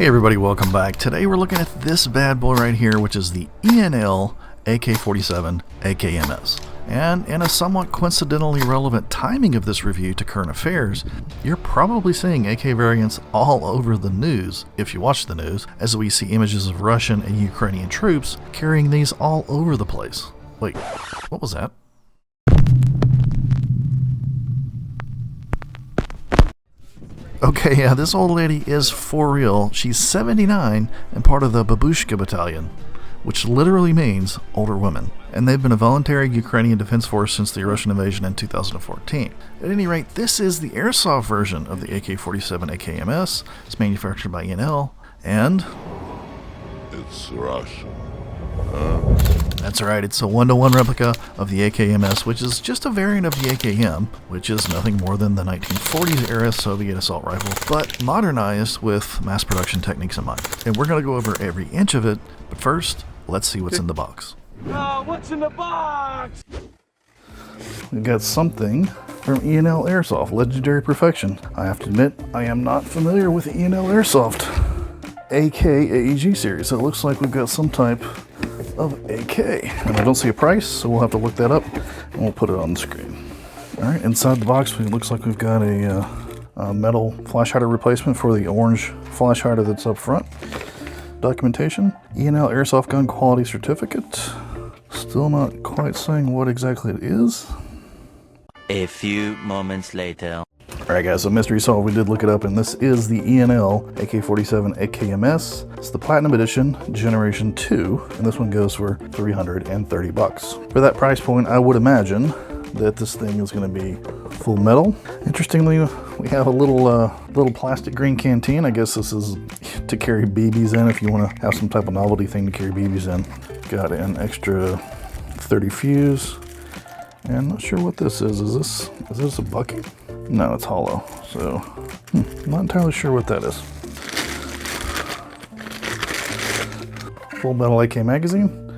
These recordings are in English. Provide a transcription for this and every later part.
Hey everybody, welcome back. Today we're looking at this bad boy right here, which is the ENL AK-47 AKMS. And in a somewhat coincidentally relevant timing of this review to current affairs, you're probably seeing AK variants all over the news, if you watch the news, as we see images of Russian and Ukrainian troops carrying these all over the place. Wait, what was that? Okay, yeah, this old lady is for real. She's 79 and part of the Babushka Battalion, which literally means older women. And they've been a voluntary Ukrainian defense force since the Russian invasion in 2014. At any rate, this is the airsoft version of the AK-47 AKMS. It's manufactured by ENL, and It's Russian. That's right, it's a 1-to-1 replica of the AKMS, which is just a variant of the AKM, which is nothing more than the 1940s era Soviet assault rifle, but modernized with mass production techniques in mind. And we're going to go over every inch of it, but first, let's see what's in the box. What's in the box? We've got something from ENL Airsoft, Legendary Perfection. I have to admit, I am not familiar with the ENL Airsoft AEG series, so it looks like we've got some type of AK. And I don't see a price, so we'll have to look that up, and we'll put it on the screen. Alright, inside the box, it looks like we've got a metal flash hider replacement for the orange flash hider that's up front. Documentation, ENL Airsoft Gun Quality Certificate. Still not quite saying what exactly it is. A few moments later. Alright guys, so mystery solved, we did look it up, and this is the ENL AK-47 AKMS. It's the Platinum Edition, Generation 2, and this one goes for $330. For that price point, I would imagine that this thing is going to be full metal. Interestingly, we have a little plastic green canteen. I guess this is to carry BBs in if you want to have some type of novelty thing to carry BBs in. Got an extra 30 fuse. And not sure what this is. Is this a bucket? No, it's hollow. So, not entirely sure what that is. Full metal AK magazine.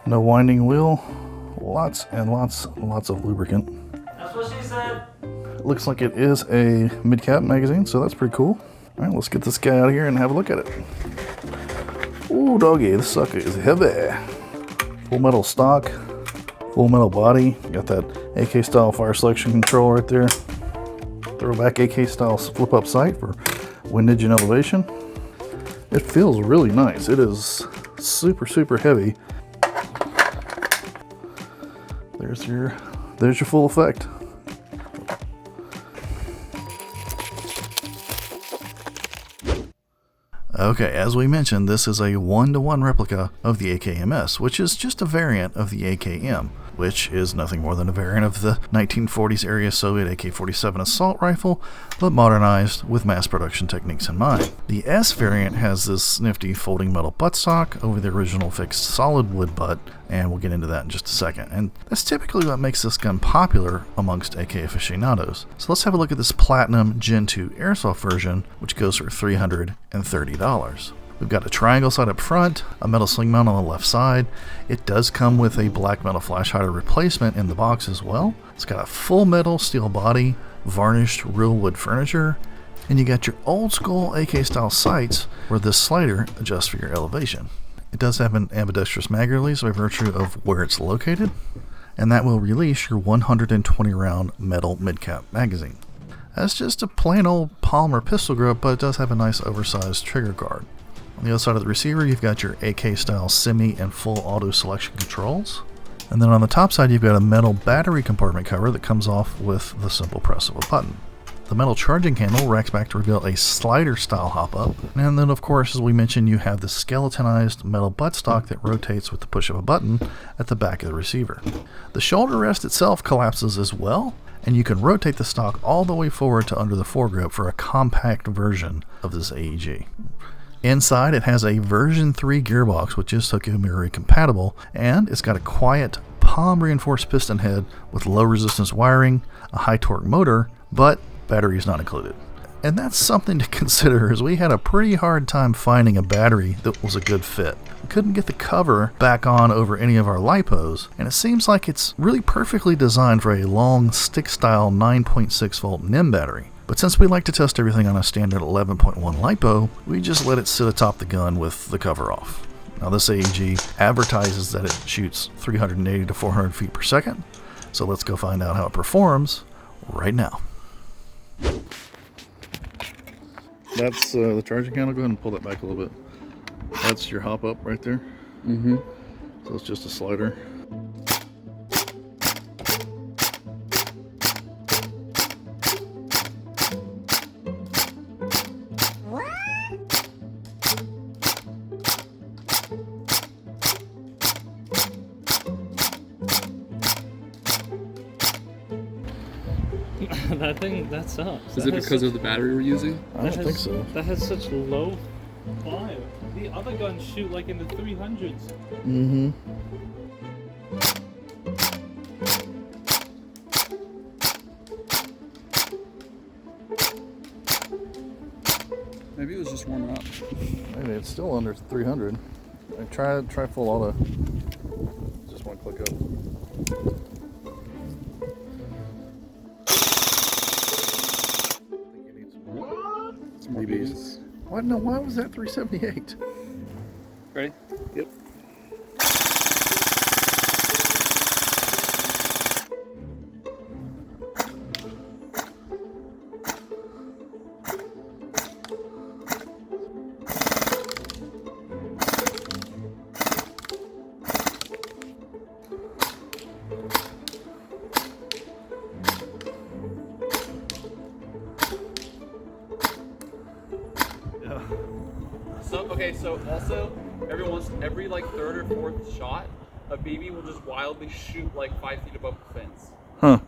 No winding wheel. Lots and lots of lubricant. That's what she said. Looks like it is a mid-cap magazine, so that's pretty cool. All right, let's get this guy out of here and have a look at it. Ooh, doggy, this sucker is heavy. Full metal stock. Full metal body, got that AK style fire selection control right there. Throwback AK style flip up sight for windage and elevation. It feels really nice. It is super heavy. There's your full effect. Okay, as we mentioned, this is a 1-to-1 replica of the AKMS, which is just a variant of the AKM, which is nothing more than a variant of the 1940s area Soviet AK-47 assault rifle, but modernized with mass production techniques in mind. The S variant has this nifty folding metal buttstock over the original fixed solid wood butt, and we'll get into that in just a second. And that's typically what makes this gun popular amongst AK aficionados. So let's have a look at this Platinum Gen 2 Airsoft version, which goes for $330. We've got a triangle sight up front, a metal sling mount on the left side. It does come with a black metal flash hider replacement in the box as well. It's got a full metal steel body, varnished real wood furniture, and you got your old school AK style sights where this slider adjusts for your elevation. It does have an ambidextrous mag release by virtue of where it's located, and that will release your 120 round metal mid-cap magazine. That's just a plain old polymer pistol grip, but it does have a nice oversized trigger guard. On the other side of the receiver, you've got your AK style semi and full auto selection controls. And then on the top side, you've got a metal battery compartment cover that comes off with the simple press of a button. The metal charging handle racks back to reveal a slider style hop up. And then of course, as we mentioned, you have the skeletonized metal buttstock that rotates with the push of a button at the back of the receiver. The shoulder rest itself collapses as well, and you can rotate the stock all the way forward to under the foregrip for a compact version of this AEG. Inside, it has a version 3 gearbox, which is Tokyo Marui compatible, and it's got a quiet palm reinforced piston head with low resistance wiring, a high torque motor, but battery is not included. And that's something to consider, as we had a pretty hard time finding a battery that was a good fit. We couldn't get the cover back on over any of our LiPos, and it seems like it's really perfectly designed for a long stick style 9.6 volt NIM battery. But since we like to test everything on a standard 11.1 LiPo, we just let it sit atop the gun with the cover off. Now this AEG advertises that it shoots 380 to 400 feet per second, so let's go find out how it performs right now. That's the charging handle. Go ahead and pull that back a little bit. That's your hop up right there. So it's just a slider. That sucks. Is it because of the battery we're using? I don't think so. That has such low fire. The other guns shoot like in the 300s. Maybe it was just warming up. Maybe it's still under 300. Try full auto. Just one click up. Some more BBs. What? No, why was that 378? Ready? Yep. So also, every like third or fourth shot, a BB will just wildly shoot like 5 feet above the fence. Huh.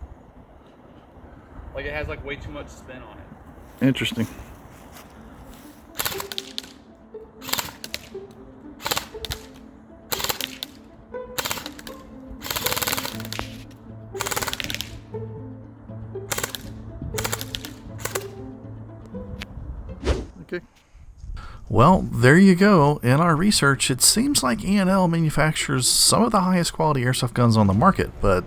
Like it has like way too much spin on it. Interesting. Okay. Well, there you go. In our research, it seems like E&L manufactures some of the highest quality airsoft guns on the market, but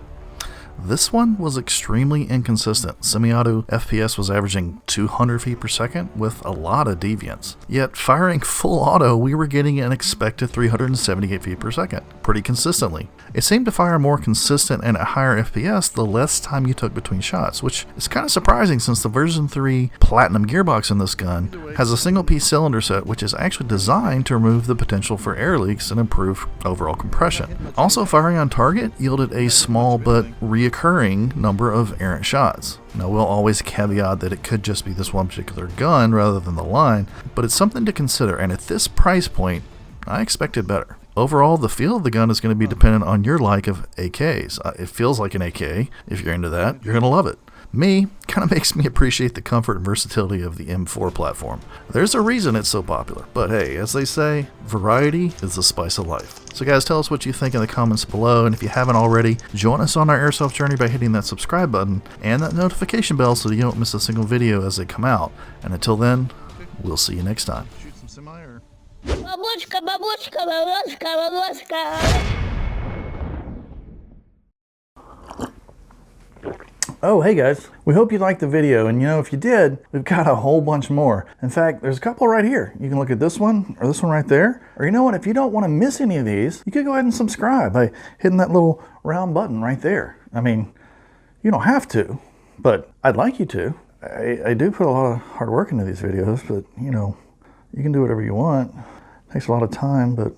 this one was extremely inconsistent. Semi-auto FPS was averaging 200 feet per second with a lot of deviance. Yet firing full auto, we were getting an expected 378 feet per second, pretty consistently. It seemed to fire more consistent and at higher FPS the less time you took between shots, which is kind of surprising since the version 3 Platinum gearbox in this gun has a single piece cylinder set which is actually designed to remove the potential for air leaks and improve overall compression. Also, firing on target yielded a small but reoccurring number of errant shots. Now, we'll always caveat that it could just be this one particular gun rather than the line, but it's something to consider, and at this price point, I expected better. Overall, the feel of the gun is going to be dependent on your like of AKs. It feels like an AK. If you're into that, you're going to love it. Me, kind of makes me appreciate the comfort and versatility of the M4 platform. There's a reason it's so popular, but hey, as they say, variety is the spice of life. So guys, tell us what you think in the comments below, and if you haven't already, join us on our airsoft journey by hitting that subscribe button and that notification bell so that you don't miss a single video as they come out. And until then, we'll see you next time. Shoot some semi or... Бабушка, бабушка, бабушка, бабушка. Oh, hey guys. We hope you liked the video, and if you did, we've got a whole bunch more. In fact, there's a couple right here. You can look at this one or this one right there. Or you know what, if you don't want to miss any of these, you could go ahead and subscribe by hitting that little round button right there. I mean, you don't have to, but I'd like you to. I do put a lot of hard work into these videos, but you can do whatever you want. Takes a lot of time, but